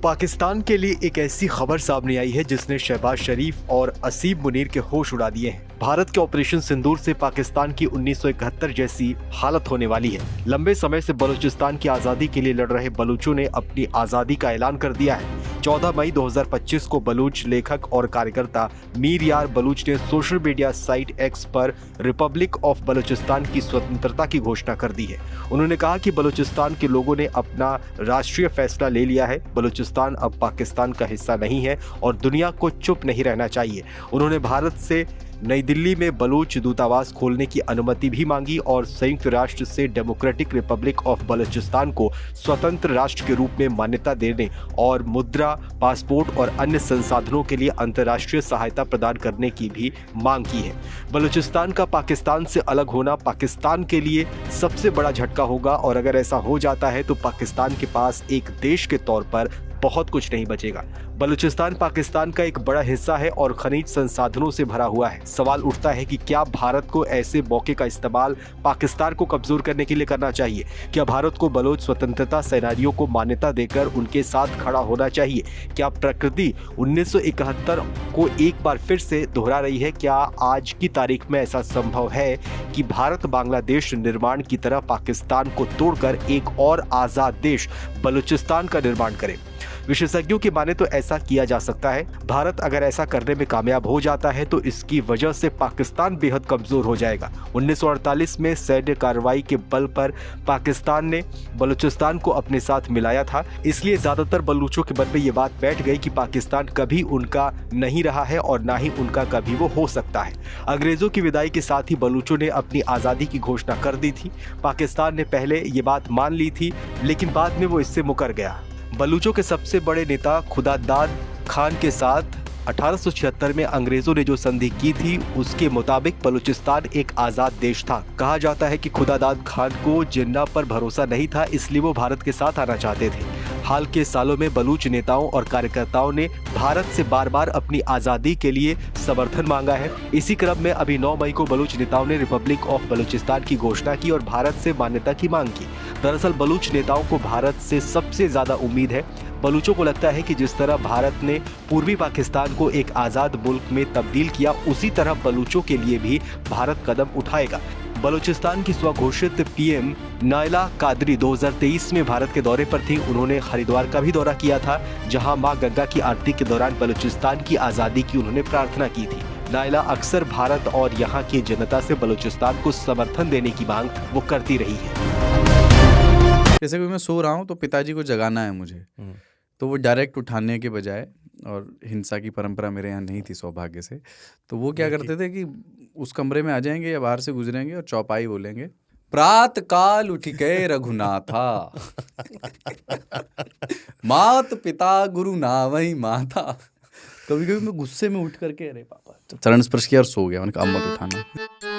पाकिस्तान के लिए एक ऐसी खबर सामने आई है जिसने शहबाज शरीफ और असीम मुनीर के होश उड़ा दिए हैं। भारत के ऑपरेशन सिंदूर से पाकिस्तान की 1971 जैसी हालत होने वाली है। लंबे समय से बलूचिस्तान की आजादी के लिए लड़ रहे बलूचों ने अपनी आजादी का ऐलान कर दिया है। 14 मई 2025 को बलूच लेखक और कार्यकर्ता मीर यार बलूच ने सोशल मीडिया साइट एक्स पर रिपब्लिक ऑफ बलूचिस्तान की स्वतंत्रता की घोषणा कर दी है। उन्होंने कहा कि बलूचिस्तान के लोगों ने अपना राष्ट्रीय फैसला ले लिया है। बलूचिस्तान अब पाकिस्तान का हिस्सा नहीं है और दुनिया को चुप नहीं रहना चाहिए। उन्होंने भारत से नई दिल्ली में बलूच दूतावास खोलने की अनुमति भी मांगी और संयुक्त राष्ट्र से डेमोक्रेटिक रिपब्लिक ऑफ बलूचिस्तान को स्वतंत्र राष्ट्र के रूप में मान्यता देने और मुद्रा, पासपोर्ट और अन्य संसाधनों के लिए अंतर्राष्ट्रीय सहायता प्रदान करने की भी मांग की है। बलूचिस्तान का पाकिस्तान से अलग होना पाकिस्तान के लिए सबसे बड़ा झटका होगा और अगर ऐसा हो जाता है तो पाकिस्तान के पास एक देश के तौर पर बहुत कुछ नहीं बचेगा। बलूचिस्तान पाकिस्तान का एक बड़ा हिस्सा है और खनिज संसाधनों से भरा हुआ है। सवाल उठता है कि क्या भारत को ऐसे मौके का इस्तेमाल पाकिस्तान को कमजोर करने के लिए करना चाहिए? क्या भारत को बलोच स्वतंत्रता सेनानियों को मान्यता देकर उनके साथ खड़ा होना चाहिए? क्या प्रकृति 1971 को एक बार फिर से दोहरा रही है? क्या आज की तारीख में ऐसा संभव है कि भारत बांग्लादेश निर्माण की तरह पाकिस्तान को तोड़कर एक और आजाद देश बलूचिस्तान का निर्माण करे? विशेषज्ञों की माने तो ऐसा किया जा सकता है। भारत अगर ऐसा करने में कामयाब हो जाता है तो इसकी वजह से पाकिस्तान बेहद कमजोर हो जाएगा। 1948 में सैन्य कार्रवाई के बल पर पाकिस्तान ने बलूचिस्तान को अपने साथ मिलाया था, इसलिए ज्यादातर बलूचों के मन में ये बात बैठ गई कि पाकिस्तान कभी उनका नहीं रहा है और ना ही उनका कभी वो हो सकता है। अंग्रेजों की विदाई के साथ ही बलूचों ने अपनी आजादी की घोषणा कर दी थी। पाकिस्तान ने पहले ये बात मान ली थी लेकिन बाद में वो इससे मुकर गया। बलूचों के सबसे बड़े नेता खुदादाद खान के साथ 1876 में अंग्रेजों ने जो संधि की थी उसके मुताबिक बलूचिस्तान एक आजाद देश था। कहा जाता है कि खुदादाद खान को जिन्ना पर भरोसा नहीं था, इसलिए वो भारत के साथ आना चाहते थे। हाल के सालों में बलूच नेताओं और कार्यकर्ताओं ने भारत से बार बार अपनी आजादी के लिए समर्थन मांगा है। इसी क्रम में अभी 9 मई को बलूच नेताओं ने रिपब्लिक ऑफ बलूचिस्तान की घोषणा की और भारत से मान्यता की मांग की। दरअसल बलूच नेताओं को भारत से सबसे ज्यादा उम्मीद है। बलूचों को लगता है कि जिस तरह भारत ने पूर्वी पाकिस्तान को एक आजाद मुल्क में तब्दील किया, उसी तरह बलूचों के लिए भी भारत कदम उठाएगा। बलूचिस्तान की स्वघोषित पीएम नायला कादरी 2023 में भारत के दौरे पर थी। उन्होंने हरिद्वार का भी दौरा किया था, जहां मां गंगा की आरती के दौरान बलूचिस्तान की आजादी की उन्होंने प्रार्थना की थी। नायला अक्सर भारत और यहाँ की जनता से बलूचिस्तान को समर्थन देने की मांग वो करती रही है। जैसे कि मैं सो रहा हूँ तो पिताजी को जगाना है मुझे, तो वो डायरेक्ट उठाने के बजाय, और हिंसा की परंपरा मेरे यहाँ नहीं थी सौभाग्य से, तो वो क्या करते थे कि उस कमरे में आ जाएंगे या बाहर से गुजरेंगे और चौपाई बोलेंगे, प्रात काल उठ के रघुनाथा मात पिता गुरु नावई माता। कभी कभी मैं गुस्से में उठ करके अरे पापा चरण स्पर्श किया और सो गया, मैंने कहा अब मत उठाना।